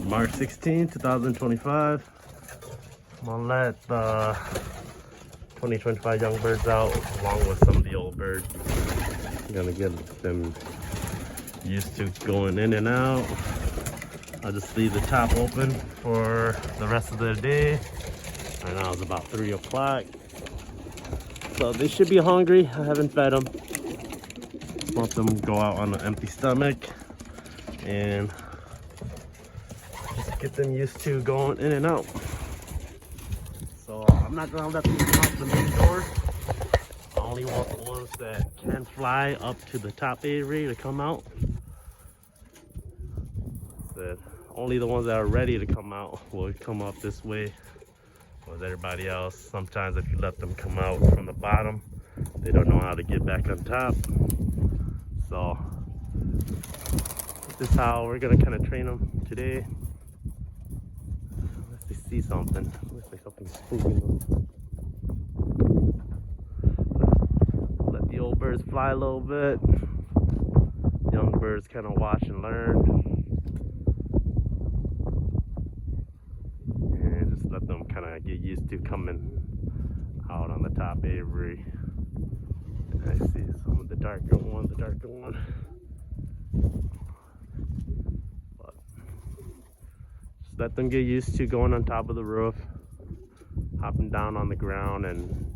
March 16, 2025. I'm gonna let the 2025 young birds out along with some of the old birds. I'm gonna get them used to going in and out. I'll just leave the top open for the rest of the day. Right now it's about 3 o'clock. So they should be hungry. I haven't fed them. Want them to go out on an empty stomach and just get them used to going in and out. So I'm not gonna let them come out the main door. I only want the ones that can fly up to the top area to come out. That only the ones that are ready to come out will come up this way. With everybody else, sometimes if you let them come out from the bottom, they don't know how to get back on top. So this is how we're gonna kind of train them today. Unless they see something, looks like something's spooking them. Let the old birds fly a little bit. Young birds kind of watch and learn. Let them kind of get used to coming out on the top aviary. And I see some of the darker one. But just let them get used to going on top of the roof, hopping down on the ground, and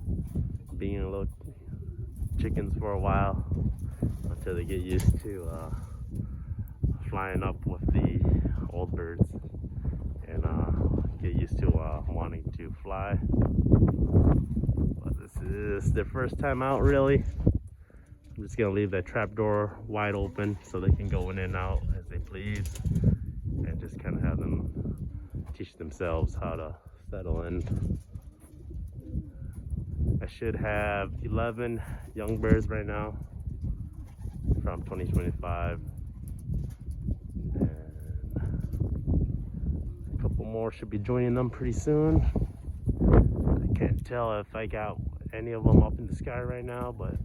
being little chickens for a while until they get used to flying up with the old birds and get used to wanting to fly. But this is their first time out, really. I'm just gonna leave that trap door wide open so they can go in and out as they please, and just kind of have them teach themselves how to settle in. I should have 11 young birds right now from 2025. More should be joining them pretty soon. I can't tell if I got any of them up in the sky right now, but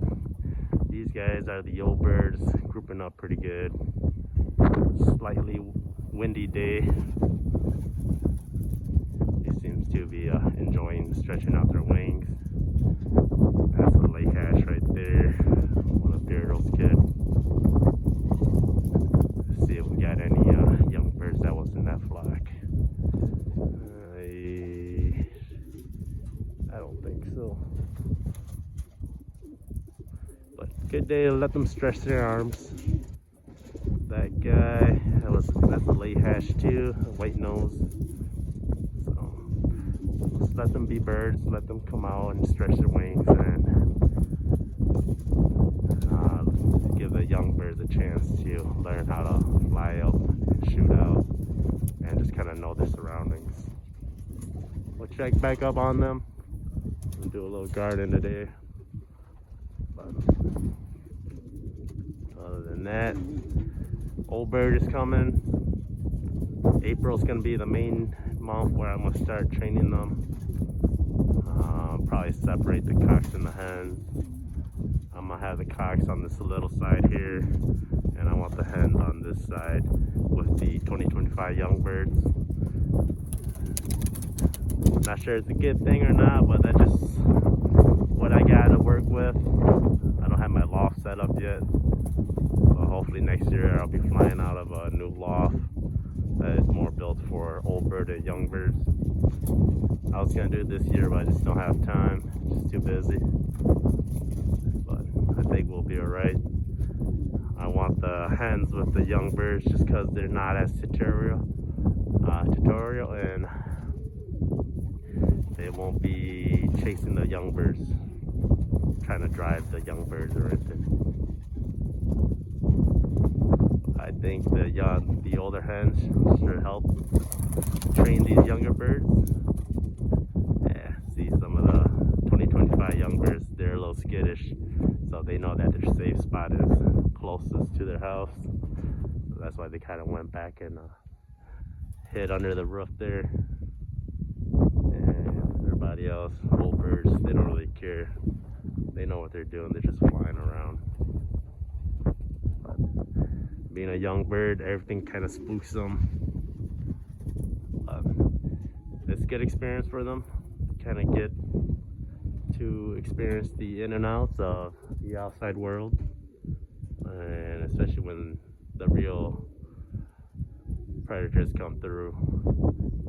these guys are the old birds grouping up pretty good. Slightly windy day. He seems to be enjoying stretching out their wings. That's a lake hash right there. One of Beardle's kids. Let's see if we got any young birds that was in that flock. I don't think so. But good day to let them stretch their arms. That guy, that's a late hash too, a white nose. So just let them be birds, let them come out and stretch their wings, and give the young birds a chance to learn how to fly up and shoot out and just kind of know their surroundings. We'll check back up on them and do a little garden today. But other than that, old bird is coming. April's gonna be the main month where I'm gonna start training them. Probably separate the cocks and the hens. I'm gonna have the cocks on this little side here, and I want the hens on this side with the 2025 young birds. Not sure it's a good thing or not, but that's just what I got to work with. I don't have my loft set up yet, so hopefully next year I'll be flying out of a new loft that is more built for old bird and young birds. I was gonna do it this year, but I just don't have time. Just too busy. But I think we'll be alright. I want the hens with the young birds just because they're not as tutorial, and they won't be chasing the young birds, trying to drive the young birds or anything. I think the older hens should help train these younger birds. Yeah, see some of the 2025 young birds, they're a little skittish, so they know that their safe spot is closest to their house. So that's why they kind of went back and hid under the roof there. And everybody else, old birds, they don't really care. They know what they're doing, they're just flying around. But being a young bird, everything kind of spooks them. good experience for them. Kind of get to experience the in and outs of the outside world, and especially when the real predators come through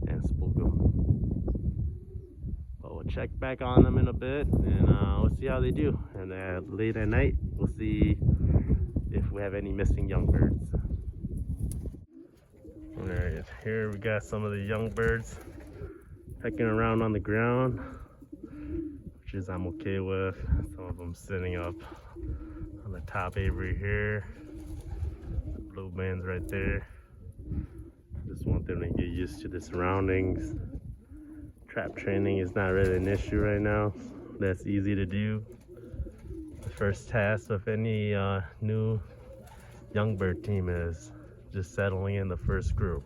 and spook them. But we'll check back on them in a bit, and we'll see how they do. And late at night, we'll see if we have any missing young birds. Alright, here we got some of the young birds pecking around on the ground, which is I'm okay with. Some of them sitting up on the top aviary here. The blue bands right there. Just want them to get used to the surroundings. Trap training is not really an issue right now. That's easy to do. The first task of any new young bird team is just settling in the first group.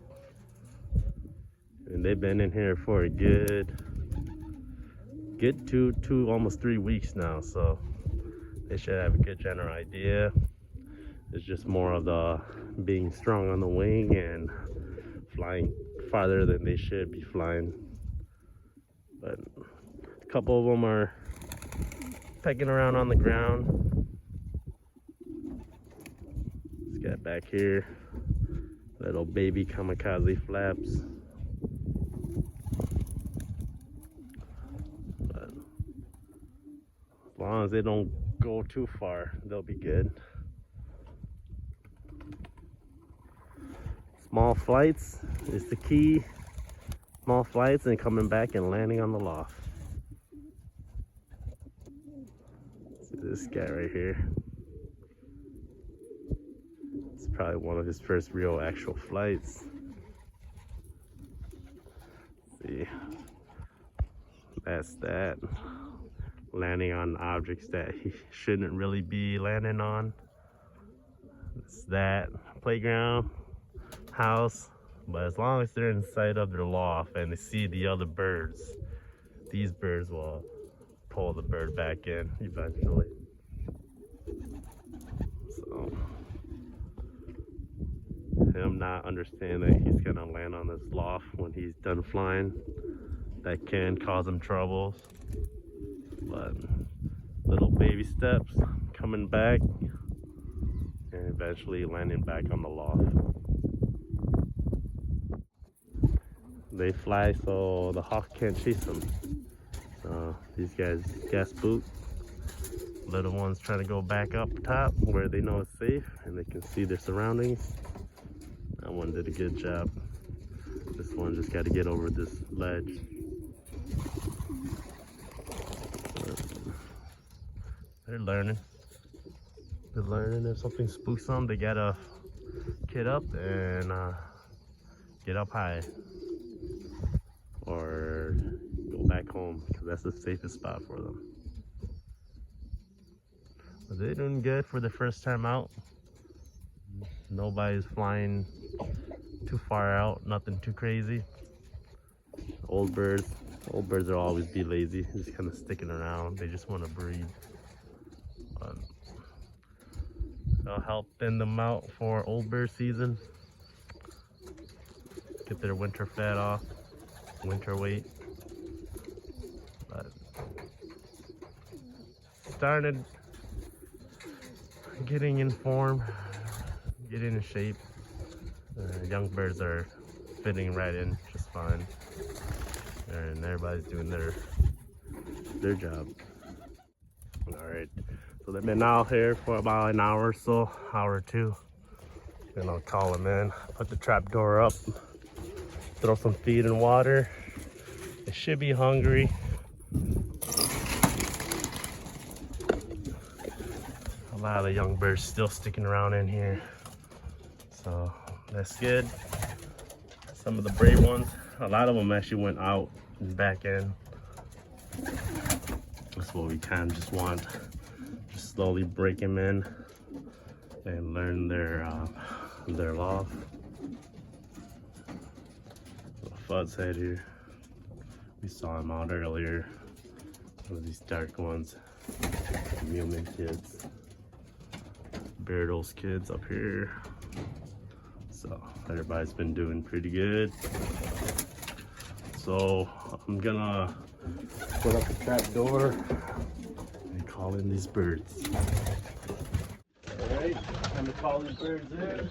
And they've been in here for a good two, almost 3 weeks now, so they should have a good general idea. It's just more of the being strong on the wing and flying farther than they should be flying. But a couple of them are pecking around on the ground. Let's get back here. Little baby kamikaze flaps. But as long as they don't go too far, they'll be good. Small flights is the key. Small flights and coming back and landing on the loft. See this guy right here. It's probably one of his first real actual flights. See, that's that. Landing on objects that he shouldn't really be landing on. It's that playground, house. But as long as they're inside of their loft and they see the other birds, these birds will pull the bird back in eventually. So him not understanding that he's gonna land on this loft when he's done flying, that can cause him troubles. But little baby steps, coming back and eventually landing back on the loft. They fly so the hawk can't chase them. These guys gas boot. Little ones trying to go back up top where they know it's safe and they can see their surroundings. That one did a good job. This one just got to get over this ledge. They're learning. They're learning if something spooks them, they gotta get up and get up high. Or go back home, because that's the safest spot for them. But they're doing good for the first time out. Nobody's flying too far out, nothing too crazy. Old birds will always be lazy, just kind of sticking around. They just want to breed. But I'll help thin them out for old bird season. Get their winter fat off. Winter weight. But started getting in form, getting in shape. Young birds are fitting right in just fine, and everybody's doing their job. All right, so they've been out here for about an hour or so, hour or two. Then I'll call them in, put the trap door up, throw some feed and water. They should be hungry. A lot of the young birds still sticking around in here, so that's good. Some of the brave ones, a lot of them actually went out and back in. That's what we kind of just want. Just slowly break them in and learn their loft. Fud's head here. We saw him out earlier. One of these dark ones. Muleman kids. Beardle's kids up here. So everybody's been doing pretty good. So I'm gonna put up a trap door and call in these birds. Alright, time to call these birds in.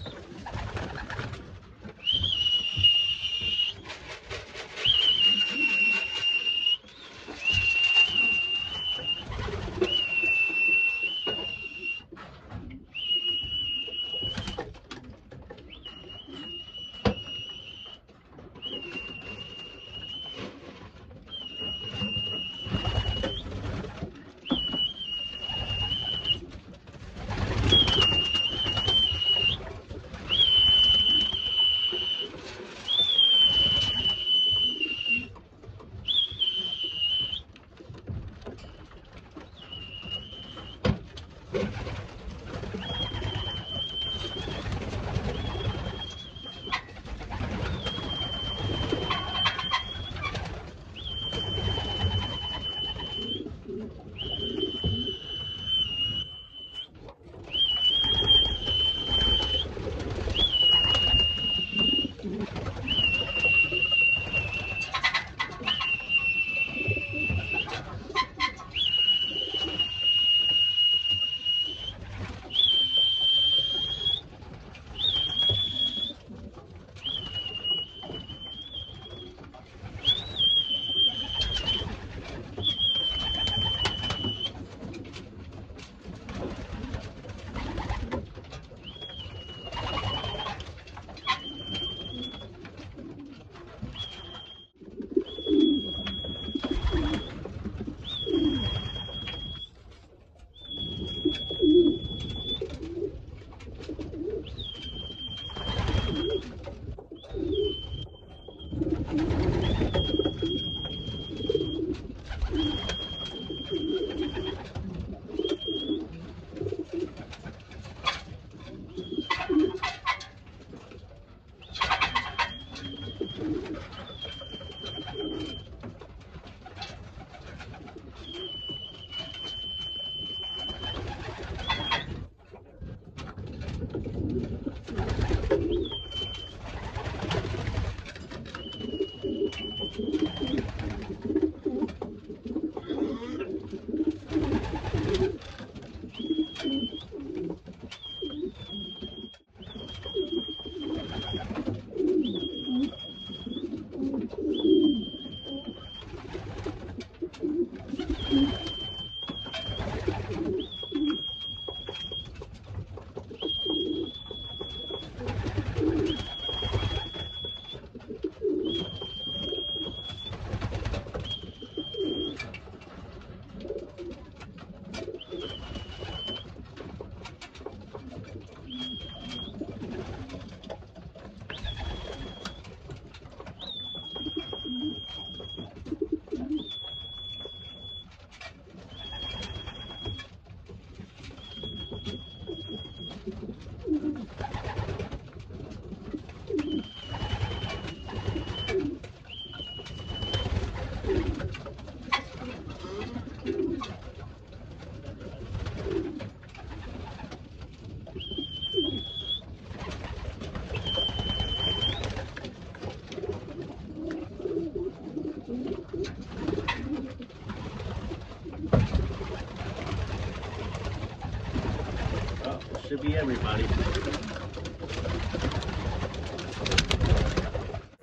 Should be everybody.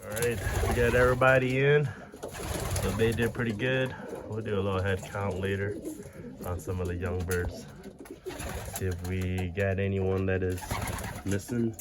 Alright, we got everybody in. So they did pretty good. We'll do a little head count later on some of the young birds. See if we got anyone that is missing.